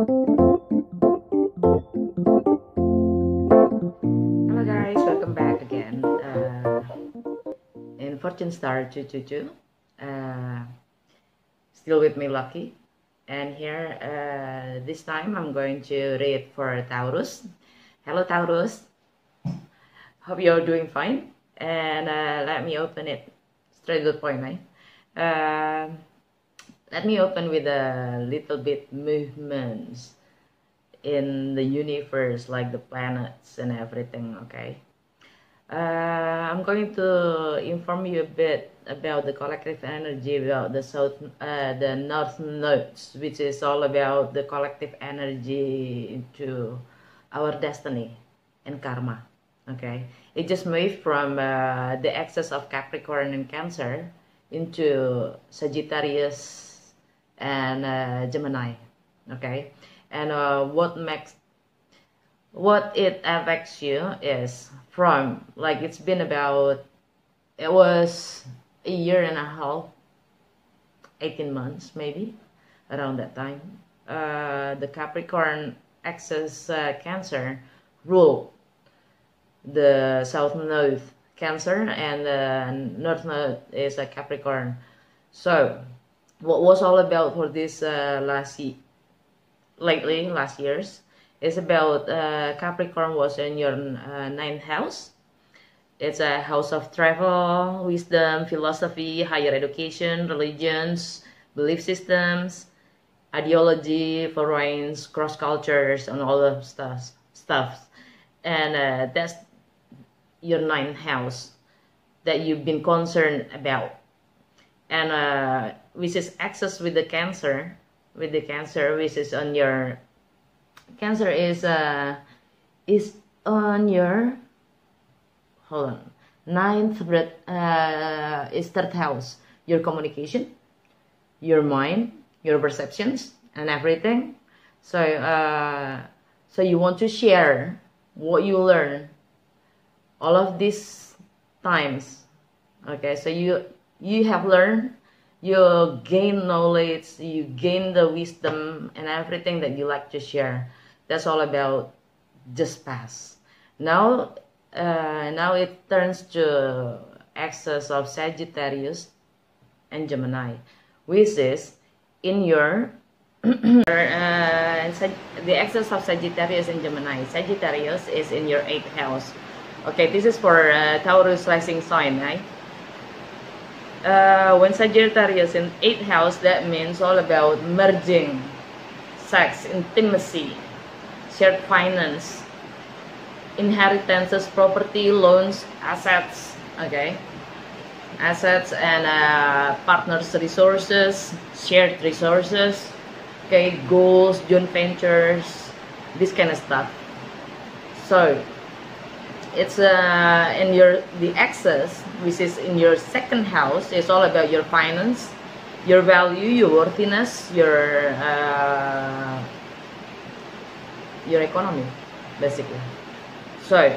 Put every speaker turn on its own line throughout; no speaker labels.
Hello guys, welcome back again in Fortune Star 222. Still with me, Lucky, and here this time I'm going to read for Taurus. Hello Taurus, hope you're doing fine, and let me open it straight to the point, right? Let me open with a little bit movements in the universe, like the planets and everything. Okay, I'm going to inform you a bit about the collective energy, about the north nodes, which is all about the collective energy into our destiny and karma. Okay, it just moved from the axis of Capricorn and Cancer into Sagittarius and Gemini. Okay, and what it affects you is from, like, it was a year and a half, 18 months maybe, around that time. The Capricorn axis Cancer ruled the south node Cancer, and the north node is a Capricorn. So what was all about for this last years is about Capricorn was in your ninth house. It's a house of travel, wisdom, philosophy, higher education, religions, belief systems, ideology, foreigns, cross cultures, and all of stuff. And that's your ninth house that you've been concerned about, and which is access with the Cancer, which is on your Cancer is on your, hold on, ninth, is third house, your communication, your mind, your perceptions, and everything. So so you want to share what you learn all of these times. Okay, so you have learned, you gain knowledge, you gain the wisdom and everything that you like to share. That's all about just past. Now it turns to axis of Sagittarius and Gemini, which is in your the axis of Sagittarius and Gemini. Sagittarius is in your 8th house. Okay, this is for Taurus rising sign, right? When Sagittarius in 8th house, that means all about merging, sex, intimacy, shared finance, inheritances, property, loans, assets. Okay, assets and partners' resources, shared resources. Okay, goals, joint ventures, this kind of stuff. So it's in the axis, which is in your 2nd house, is all about your finance, your value, your worthiness, your economy, basically. So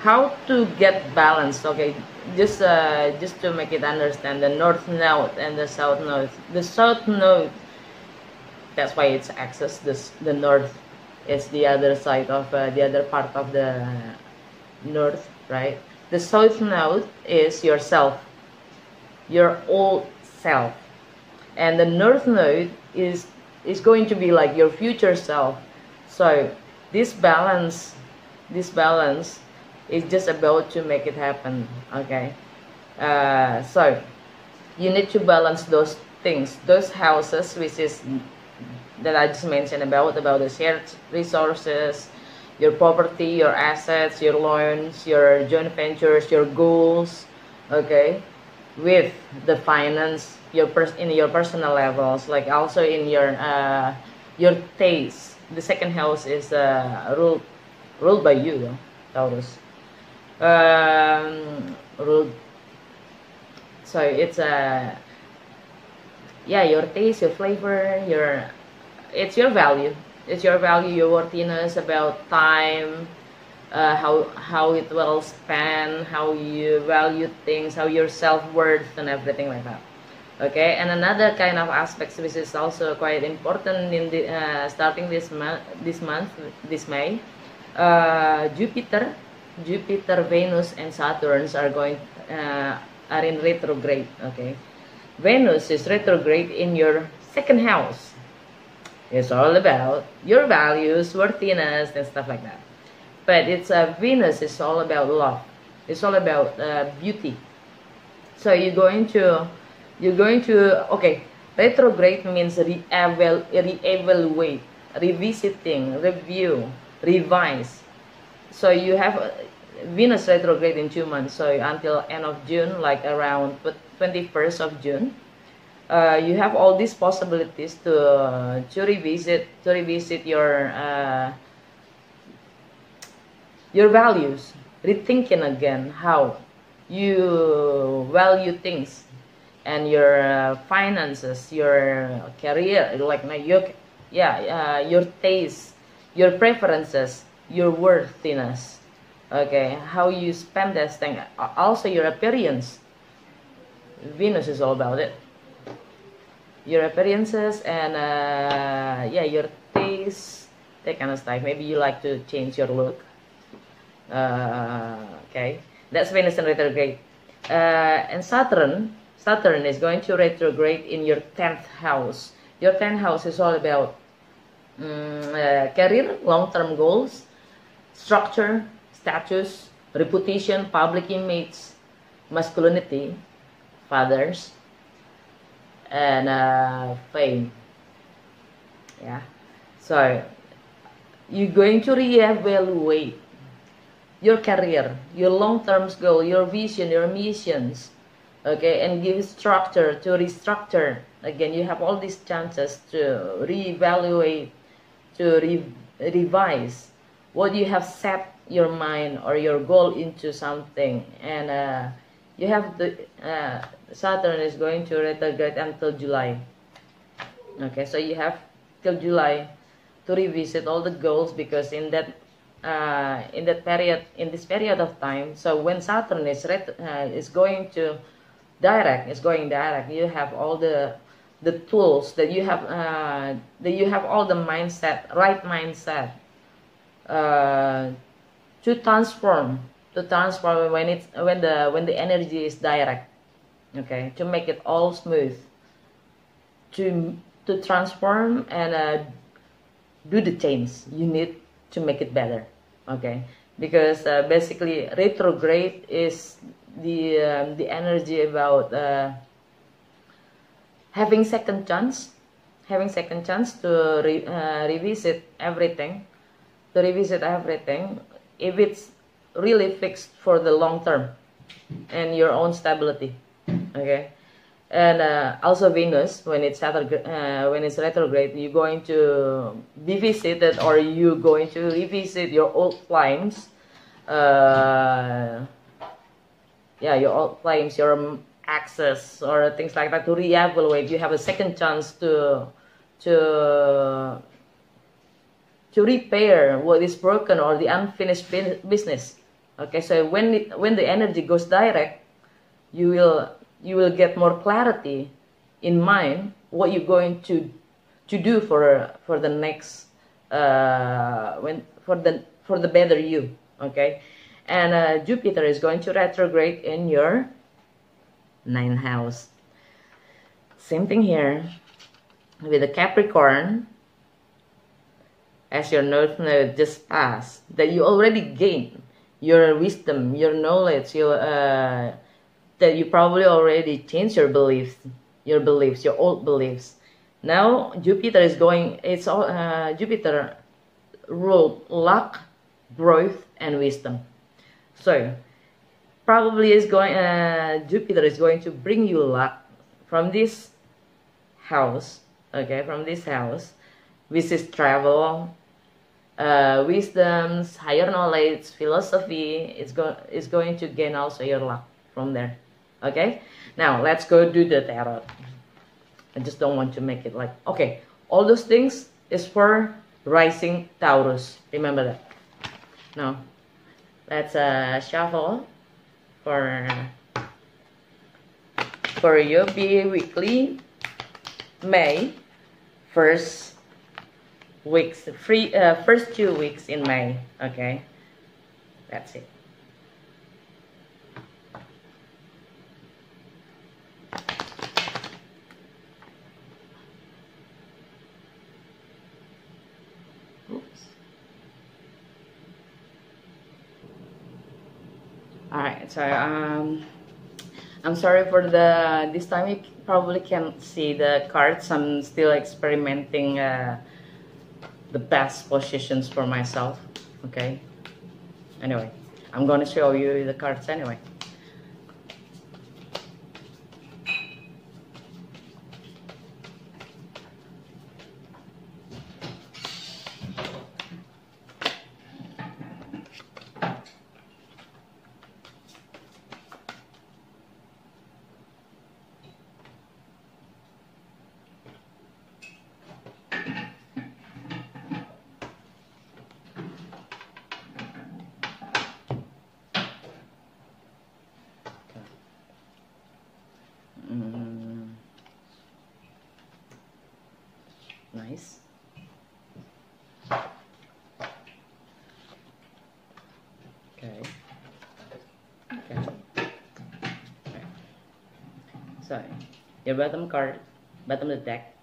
how to get balance? Okay, just to make it understand, the north node and the south node. The south node, that's why it's axis. The north is the other side of the other part of the north, right? The south node is yourself, your old self, and the north node is going to be like your future self. So this balance is just about to make it happen. Okay, so you need to balance those things, those houses, which is that I just mentioned about the shared resources, your property, your assets, your loans, your joint ventures, your goals. Okay, with the finance, in your personal levels, like also in your taste. The 2nd house is ruled by you, Taurus. Ruled. So it's yeah, your taste, your flavor, it's your value. It's your value, your worthiness, about time, how it well spent, how you value things, how your self-worth and everything like that. Okay, and another kind of aspects which is also quite important in the starting this month, this May, Jupiter, Venus, and Saturn are in retrograde. Okay, Venus is retrograde in your second house. It's all about your values, worthiness, and stuff like that. But Venus is all about love. It's all about beauty. So you're going to okay. Retrograde means reevaluate, revisiting, review, revise. So you have Venus retrograde in 2 months. So until end of June, like around 21st of June. You have all these possibilities to revisit your values, rethinking again how you value things, and your finances, your career, like your taste, your preferences, your worthiness. Okay, how you spend this thing, also your appearance. Venus is all about it. Your appearances and your taste, that kind of stuff. Maybe you like to change your look. Okay, that's Venus in retrograde. And Saturn is going to retrograde in your 10th house. Your 10th house is all about career, long-term goals, structure, status, reputation, public image, masculinity, fathers, and fame. Yeah, so you're going to reevaluate your career, your long-term goal, your vision, your missions. Okay, and give structure to restructure. Again, you have all these chances to reevaluate, to revise what you have set your mind or your goal into something. And you have the Saturn is going to retrograde until July. Okay, so you have till July to revisit all the goals, because in this period of time, so when Saturn is going direct, you have all the tools that you have all the right mindset to transform when the energy is direct. Okay, to make it all smooth, to transform and do the change you need to make it better. Okay, because basically retrograde is the energy about having second chance to revisit everything, if it's really fixed for the long term and your own stability. Okay, and also Venus, when it's retrograde, you're going to be visited, or you're going to revisit your old flames. Your old flames, your access, or things like that, to reevaluate. You have a second chance to repair what is broken or the unfinished business. Okay, so when the energy goes direct, you will get more clarity in mind what you're going to do for the next for the better you. Okay, and Jupiter is going to retrograde in your 9th house. Same thing here with the Capricorn. As your North Node just passed, that you already gained your wisdom, your knowledge, that you probably already changed your beliefs, your old beliefs. Now Jupiter is going. Jupiter ruled luck, growth, and wisdom. So probably Jupiter is going to bring you luck from this house. Okay, from this house, which is travel, wisdoms, higher knowledge, philosophy. It's going to gain also your luck from there. Okay, now let's go do the tarot. I just don't want to make it like, okay, all those things is for rising Taurus. Remember that. Now let's shuffle for for you, bi-weekly, May, first 2 weeks in May. Okay, that's it. Alright, so I'm sorry for this time you probably can't see the cards. I'm still experimenting the best positions for myself. Okay, anyway, I'm gonna show you the cards anyway. Nice. Okay. So your bottom of the deck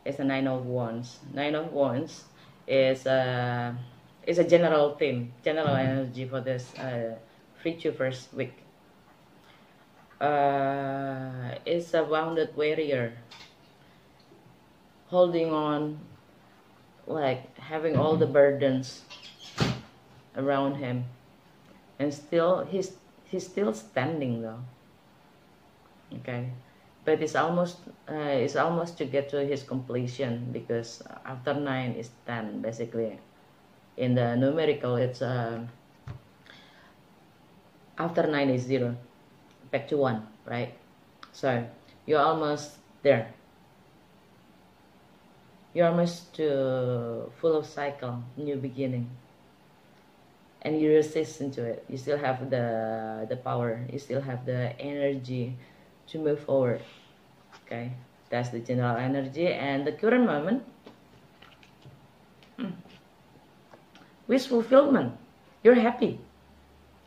is a Nine of Wands. Nine of Wands is a general theme, general energy for this free to first week. It's a wounded warrior, holding on, like having all the burdens around him, and still he's still standing though. Okay, but it's almost to get to his completion, because after 9 is 10 basically. In the numerical, it's after 9 is 0, back to 1, right? So you're almost there. You're almost full of cycle, new beginning, and you resist into it. You still have the power. You still have the energy to move forward. Okay, that's the general energy. And the current moment, wish fulfillment. You're happy.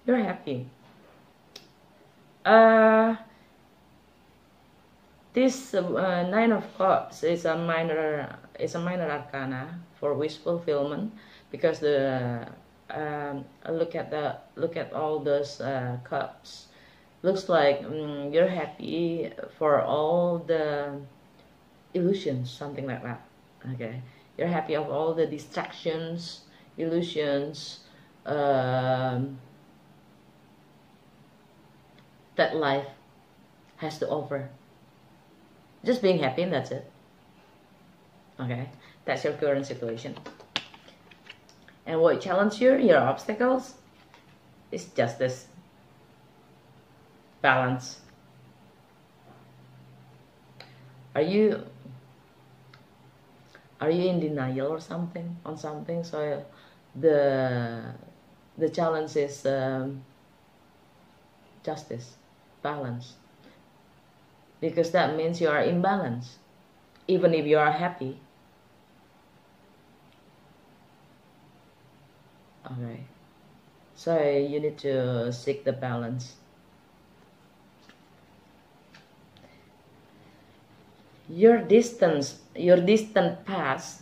You're happy. This Nine of Cups is a minor arcana for wish fulfillment, because the look at all those cups. Looks like you're happy for all the illusions, something like that. Okay, you're happy of all the distractions, illusions that life has to offer. Just being happy, and that's it. Okay, that's your current situation. And what challenges you, your obstacles, is justice, balance. Are you in denial or something on something? So the challenge is justice, balance, because that means you are in balance, even if you are happy. Okay, so you need to seek the balance. Your distant past,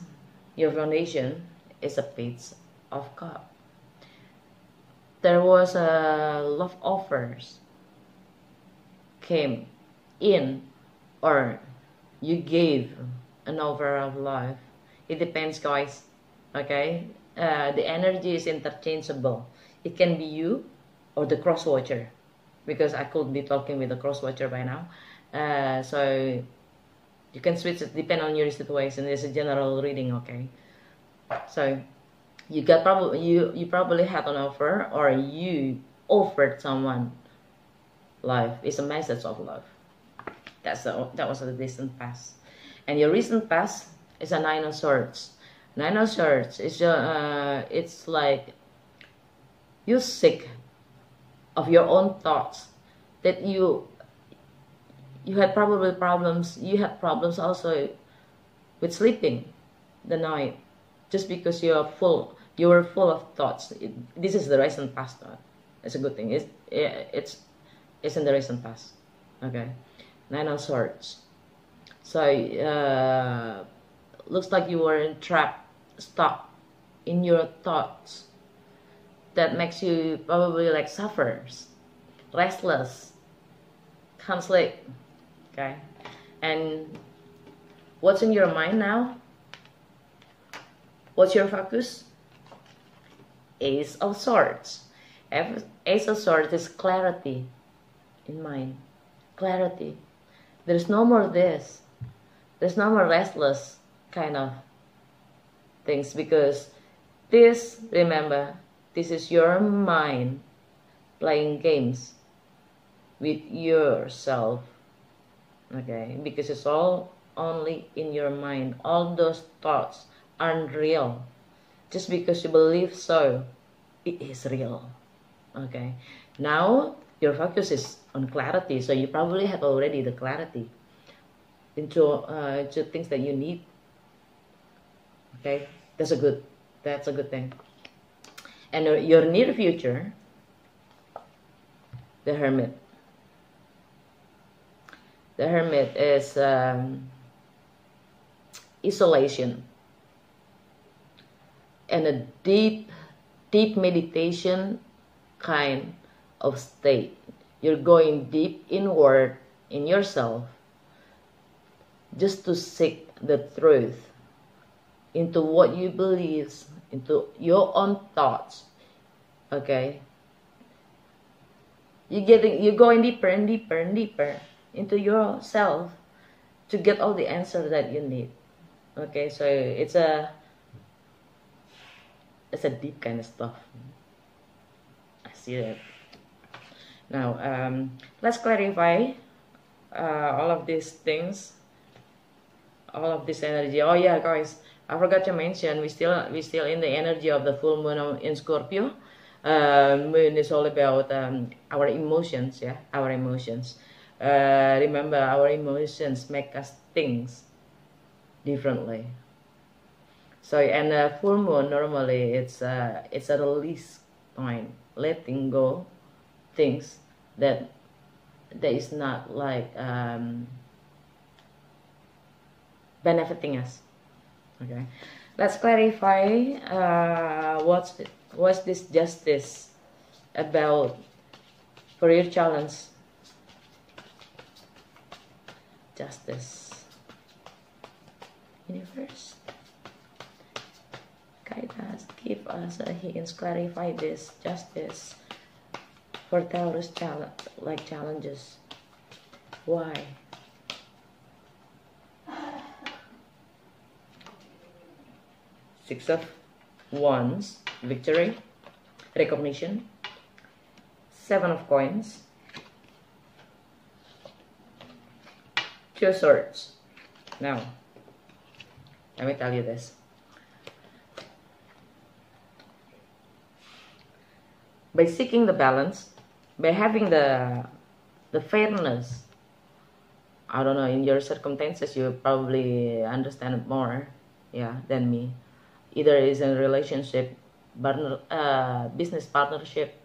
your foundation, is a Page of Cups. There was a love offers came in, or you gave an offer of love. It depends, guys. Okay, the energy is interchangeable. It can be you or the cross watcher, because I could be talking with the cross watcher by now. So you can switch it, depend on your situation. It's a general reading. Okay, so you probably had an offer, or you offered someone love. It's a message of love. That was the distant past. And your recent past is a Nine of Swords. Nine of Swords is it's like you sick of your own thoughts, that you You had probably problems. You had problems also with sleeping the night, just because you were full of thoughts. This is the recent past. It's a good thing. It's in the recent past. Okay, Nine of Swords. So looks like you were trapped, stuck in your thoughts. That makes you probably like suffers, restless, can't sleep. Okay, and what's in your mind now? What's your focus? Ace of Swords. Ace of Swords is clarity in mind. Clarity. There's no more this. There's no more restless kind of things, because this, remember, this is your mind playing games with yourself. Okay, because it's all only in your mind. All those thoughts aren't real. Just because you believe so, it is real. Okay, now your focus is on clarity, so you probably have already the clarity into things that you need. Okay, that's a good thing. And your near future, the Hermit. The Hermit is isolation and a deep meditation kind of state. You're going deep inward in yourself just to seek the truth into what you believe, into your own thoughts. Okay, you're going deeper and deeper and deeper into yourself to get all the answers that you need. Okay, so it's a deep kind of stuff. I see that. Now let's clarify all of these things, all of this energy. Oh yeah, guys, I forgot to mention, we still in the energy of the full moon in Scorpio. Moon is all about our emotions. Yeah, our emotions. Remember, our emotions make us think differently. So, and full moon normally it's a release time, letting go things that is not like benefiting us. Okay, let's clarify what's this justice about for your challenge. Justice. Universe, guide us, give us a hint, clarify this justice for Taurus challenges. Why? Six of Wands, victory, recognition. Seven of Coins, Two of Swords. Now, let me tell you this. By seeking the balance, by having the fairness, I don't know, in your circumstances, you probably understand it more, yeah, than me. Either it's in a relationship, business partnership,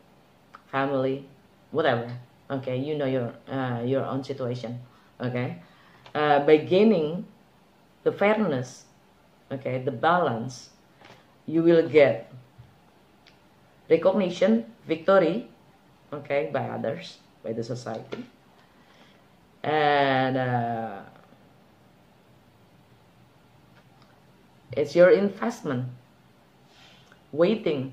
family, whatever. Okay, you know your own situation. Okay, by gaining the fairness, okay, the balance, you will get recognition, victory, okay, by others, by the society, and it's your investment, waiting,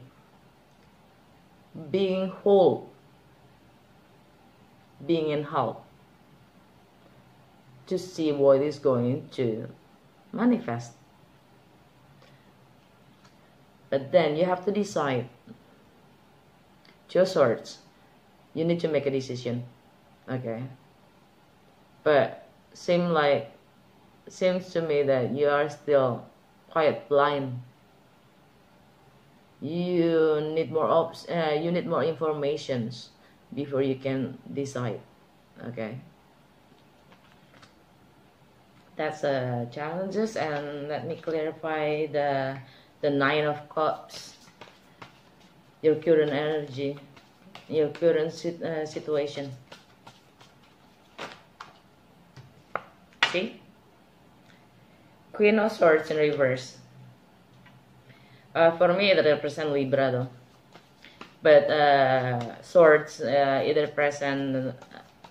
being whole, being in health, to see what is going to manifest. But then you have to decide. Two of Swords, you need to make a decision. Okay, but seems to me that you are still quite blind. You need more you need more informations before you can decide. Okay, That's challenges. And let me clarify the Nine of Cups. Your current energy, your current situation. See? Queen of Swords in reverse. For me, it represents Libra though. But swords either present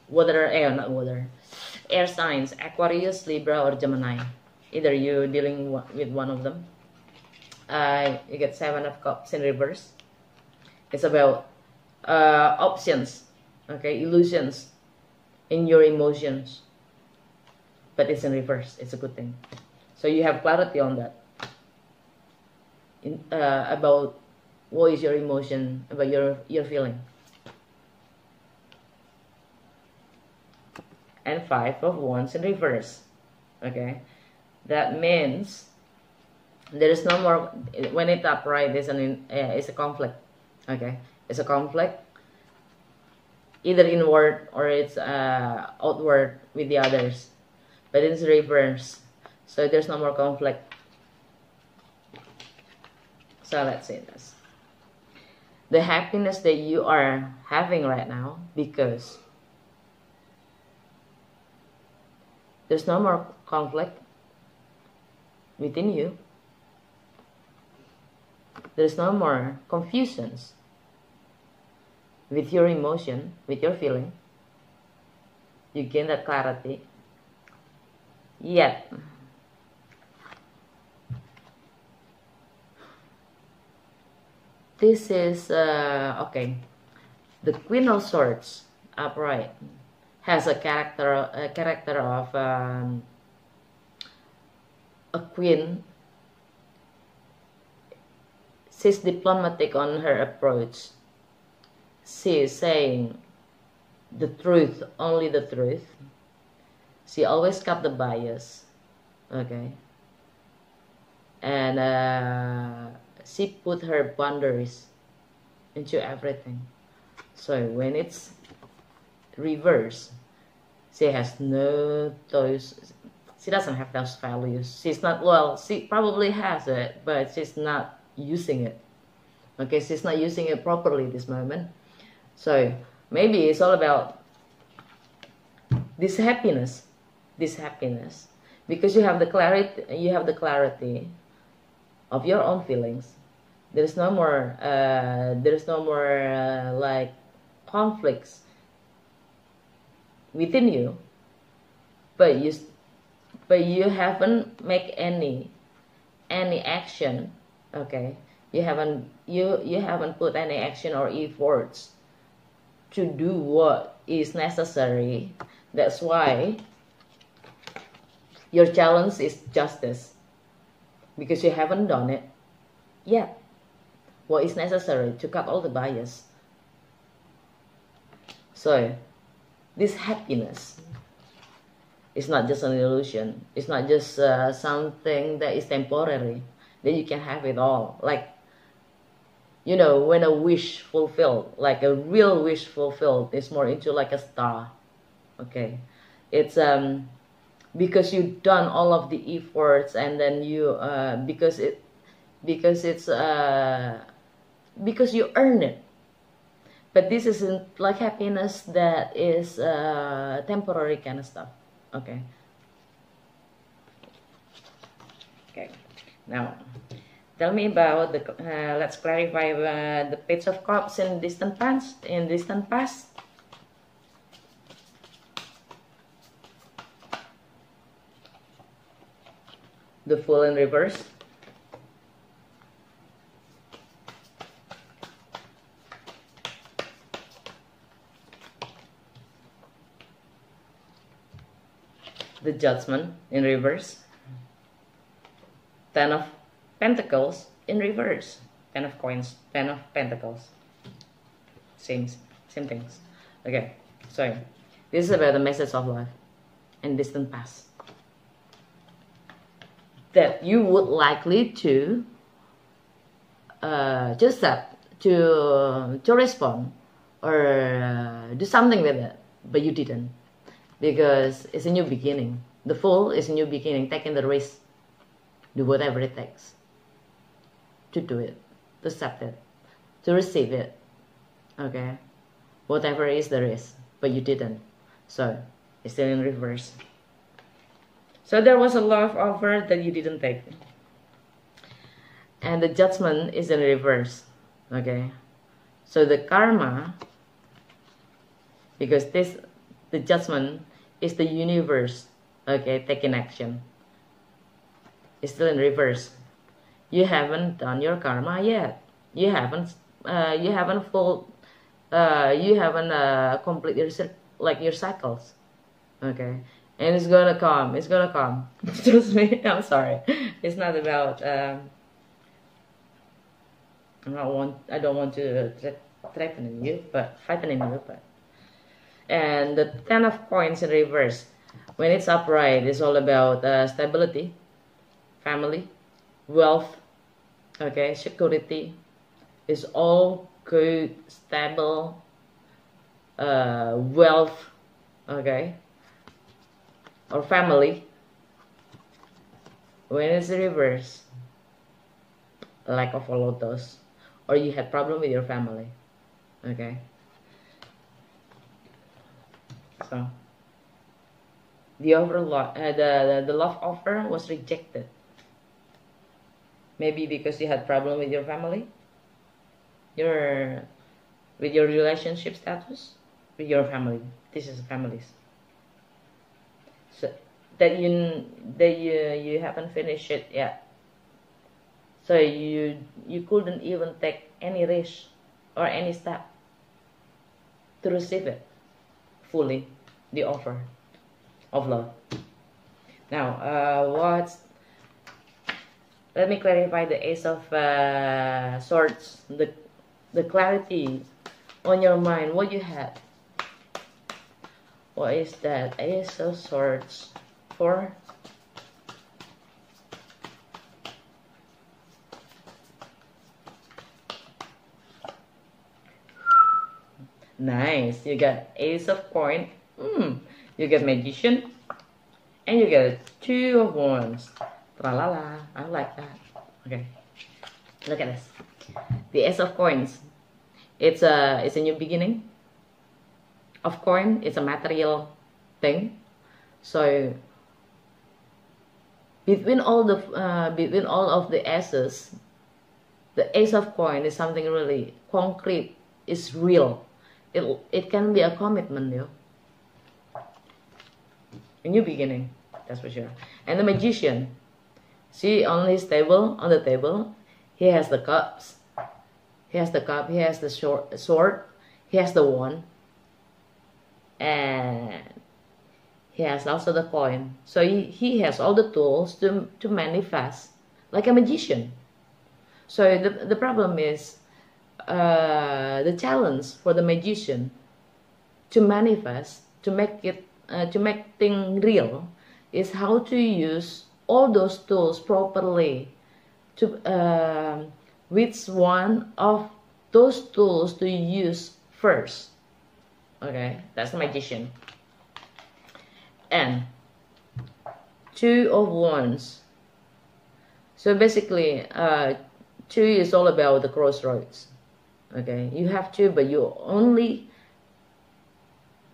water, not water, air signs, Aquarius, Libra, or Gemini. Either you dealing with one of them. You get Seven of Cups in reverse. It's about options, okay, illusions in your emotions. But it's in reverse. It's a good thing. So you have clarity on that. About what is your emotion, about your feeling. And Five of Wands in reverse. Okay, that means there is no more. When it's upright, it's a conflict. Okay, it's a conflict, either inward or it's outward with the others. But it's reverse, so there's no more conflict. So let's say this. The happiness that you are having right now, because there's no more conflict within you. There's no more confusions with your emotion, with your feeling. You gain that clarity. Yet, this is, okay, the Queen of Swords, upright, has a character of a queen. She's diplomatic on her approach. She is saying the truth, only the truth. She always cut the bias, okay? And she put her boundaries into everything. So when it's reverse, she has no those. She doesn't have those values. She's not, well, she probably has it, but she's not using it. Okay, she's not using it properly this moment. So maybe it's all about this happiness, because you have the clarity of your own feelings. There's no more like conflicts within you, but you haven't make any action. Okay, you haven't put any action or efforts to do what is necessary. That's why your challenge is justice, because you haven't done it yet. What is necessary to cut all the bias. So this happiness is not just an illusion. It's not just something that is temporary, that you can have it all. Like, you know, when a wish fulfilled, like a real wish fulfilled, it's more into like a star. Okay, it's because you've done all of the efforts, and then you because you earn it. But this isn't like happiness that is temporary kind of stuff. Okay. Okay. Now, tell me about the. Let's clarify the Page of Cups in distant past. The Fool in reverse. The Judgment in reverse. Ten of Pentacles in reverse. Ten of Coins, Ten of Pentacles. Same things. Okay, so this is about the message of life in distant past that you would likely to just that to respond or do something with it, but you didn't, because it's a new beginning. The Fool is a new beginning, taking the risk. Do whatever it takes to do it, to accept it, to receive it. Okay? Whatever is the risk, but you didn't. So, it's still in reverse. So there was a love offer that you didn't take. And the Judgment is in reverse. Okay? So the karma, because the Judgment is the universe, okay, taking action. It's still in reverse. You haven't done your karma yet. You haven't complete your cycles. Okay, and it's gonna come. It's gonna come. Trust me. I'm sorry. It's not about. I don't want to threaten you, but frightening you, but. And the Ten of Coins in reverse, when it's upright, it's all about stability, family, wealth, okay, security. It's all good, stable, wealth, okay, or family. When it's reverse, lack of all of those, or you had problem with your family, okay. So the love offer was rejected. Maybe because you had problem with your family, with your relationship status, with your family. This is families. So that you haven't finished it yet. So you couldn't even take any risk or any step to receive it fully, the offer of love. Now, let me clarify the Ace of Swords, the clarity on your mind, what you had. What is that? Ace of Swords for? Nice, you got Ace of Coins, you get Magician, and you get Two of Wands. Tra-la-la, I like that. Okay, look at this. The Ace of Coins, it's a new beginning. Of coin, it's a material thing. So between all of the aces, the Ace of Coin is something really concrete. It's real. It can be a commitment, yo. A new beginning, that's for sure. And the Magician, see on his table, on the table, he has the cups. He has the cup. He has the sword. He has the wand, and he has also the coin. So he has all the tools to manifest like a magician. So the problem is the challenge for the magician to manifest, to make things real, is how to use all those tools properly. To which one of those tools to use first? Okay, that's the magician. And Two of Wands. So basically, two is all about the crossroads. Okay, you have two, but you only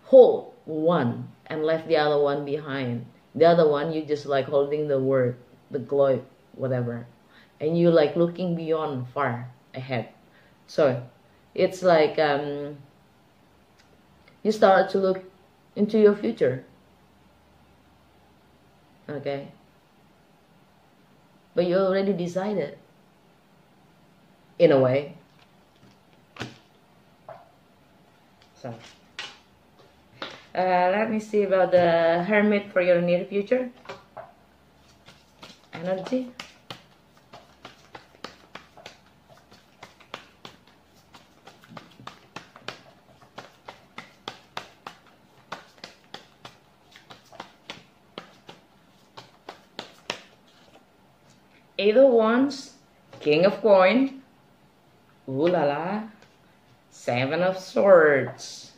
hold one and left the other one behind. The other one, you just like holding the word, the globe, whatever, and you like looking beyond, far ahead. So it's like you start to look into your future. Okay, but you already decided in a way. So let me see about the Hermit for your near future energy. Eight of Wands, King of Coin, ooh la la, Seven of Swords.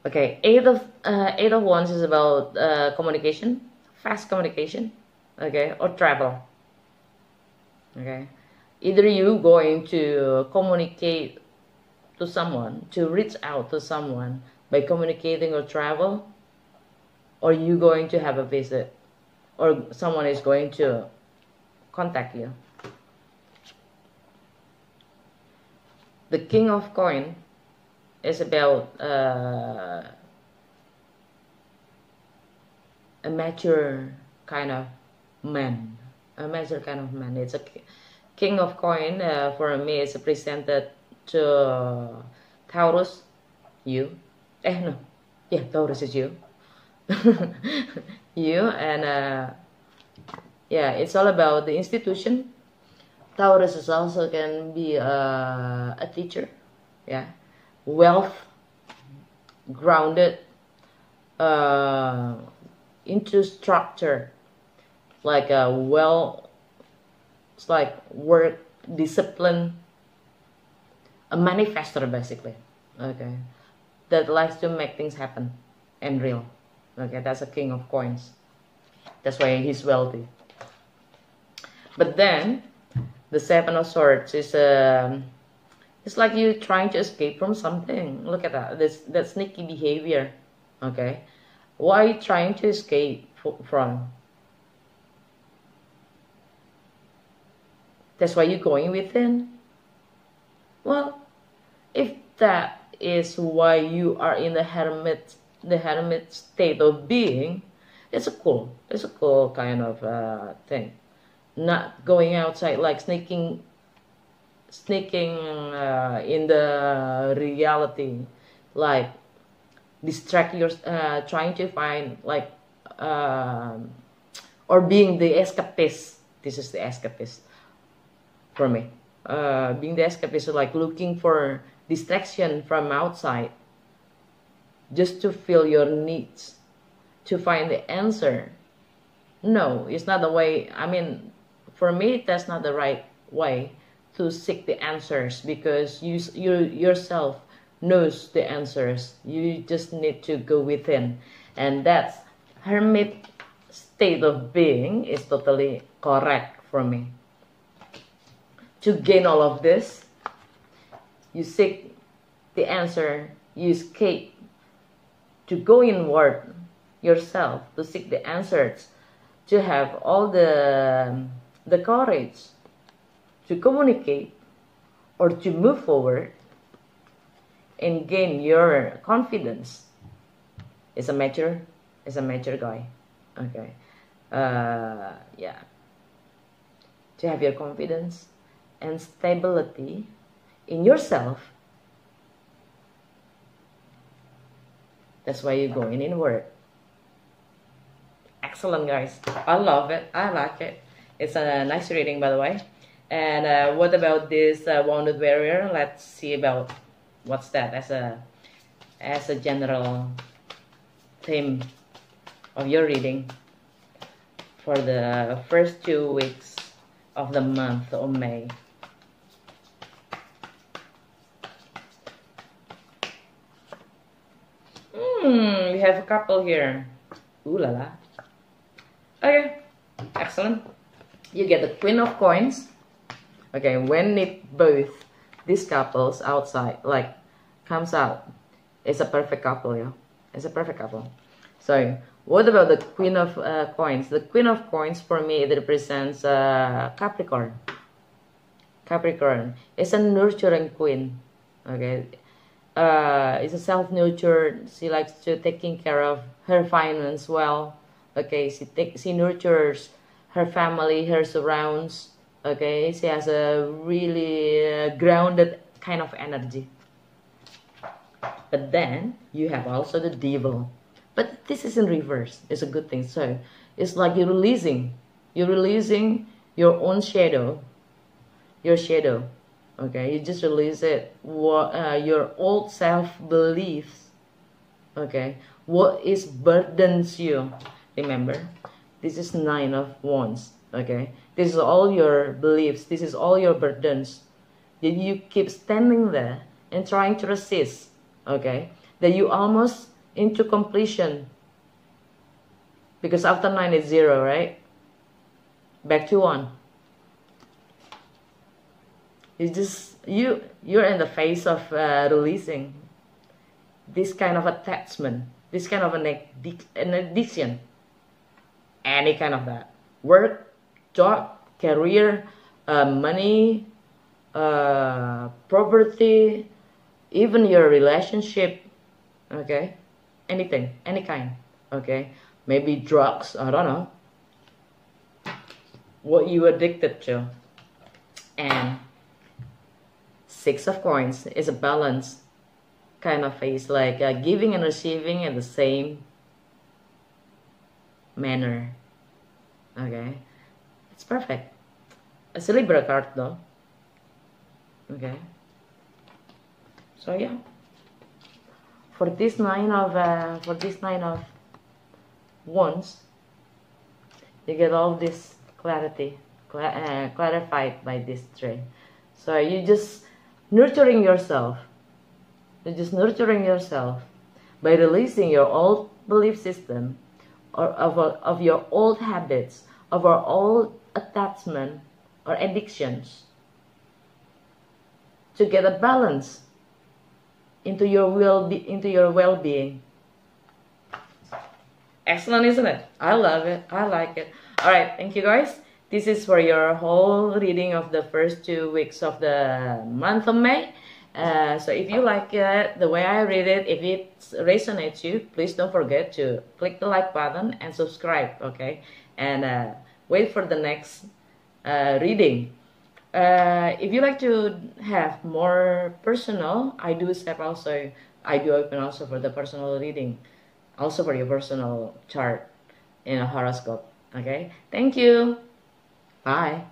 Okay, eight of wands is about communication, fast communication, okay, or travel. Okay, either you going to communicate to someone, to reach out to someone by communicating or travel, or you going to have a visit, or someone is going to contact you. The King of Coin is about a mature kind of man. A mature kind of man. It's a King of Coin. For me, it's presented to Taurus, you. No. Yeah, Taurus is you. You, and yeah, it's all about the institution. Taurus is also can be a teacher. Yeah, wealth, grounded into structure, like a it's like work, discipline, a manifestor basically. Okay, that likes to make things happen and real. Okay, that's a King of Coins. That's why he's wealthy. But then the Seven of Swords is it's like you trying to escape from something. Look at that. That sneaky behavior. Okay, what are you trying to escape from? That's why you're going within. Well, if that is why you are in the hermit state of being, it's a cool kind of thing. Not going outside, like sneaking in the reality, like distract trying to find like or being the escapist. This is the escapist for me. Being the escapist is like looking for distraction from outside just to fill your needs, to find the answer. No, it's not the way. I mean, for me, that's not the right way to seek the answers, because you yourself knows the answers. You just need to go within, and that's hermit state of being is totally correct for me. To gain all of this, you seek the answer, you escape, to go inward yourself, to seek the answers, to have all the courage to communicate or to move forward and gain your confidence. Is a mature guy. Okay, yeah, to have your confidence and stability in yourself. That's why you're going inward. Excellent, guys. I love it. I like it. It's a nice reading, by the way. And what about this Wounded Warrior? Let's see about what's that as a general theme of your reading for the first 2 weeks of the month of May. We have a couple here. Ooh la la. Okay, excellent. You get the Queen of Coins. Okay, when both these couples outside, like, comes out, it's a perfect couple, yeah. It's a perfect couple. So, what about the Queen of Coins? The Queen of Coins, for me, it represents Capricorn. Capricorn is a nurturing queen. Okay, it's a self-nurtured. She likes to taking care of her finance well. Okay, she nurtures her family, her surrounds. Okay, she has a really grounded kind of energy. But then you have also the Devil, but this is in reverse. It's a good thing. So it's like you're releasing your own shadow, your shadow. Okay, you just release it. Your old self beliefs. Okay, what is burdens you? Remember, this is 9 of Wands. Okay, this is all your beliefs. This is all your burdens that you keep standing there and trying to resist. Okay, that you almost into completion. Because after 9 is 0, right? Back to 1. You're in the phase of releasing this kind of attachment, this kind of an addiction, any kind of that. Work, job, career, money, property, even your relationship, okay? Anything, any kind, okay? Maybe drugs, I don't know. What you addicted to. And 6 of Coins is a balance kind of phase, like giving and receiving in the same manner. Okay, it's perfect. It's a Libra card though. Okay, so yeah, for this nine of wands, you get all this clarity, clarified by this tree. So you just nurturing yourself. You're just nurturing yourself by releasing your old belief system, or of your old habits, of our old attachment or addictions, to get a balance into your well-being. Excellent, isn't it? I love it. I like it. All right, thank you guys. This is for your whole reading of the first 2 weeks of the month of May. So if you like it, the way I read it, if it resonates you, please don't forget to click the like button and subscribe, okay? And wait for the next reading. If you like to have more personal, I do open also for the personal reading, also for your personal chart in a horoscope, okay? Thank you. Bye.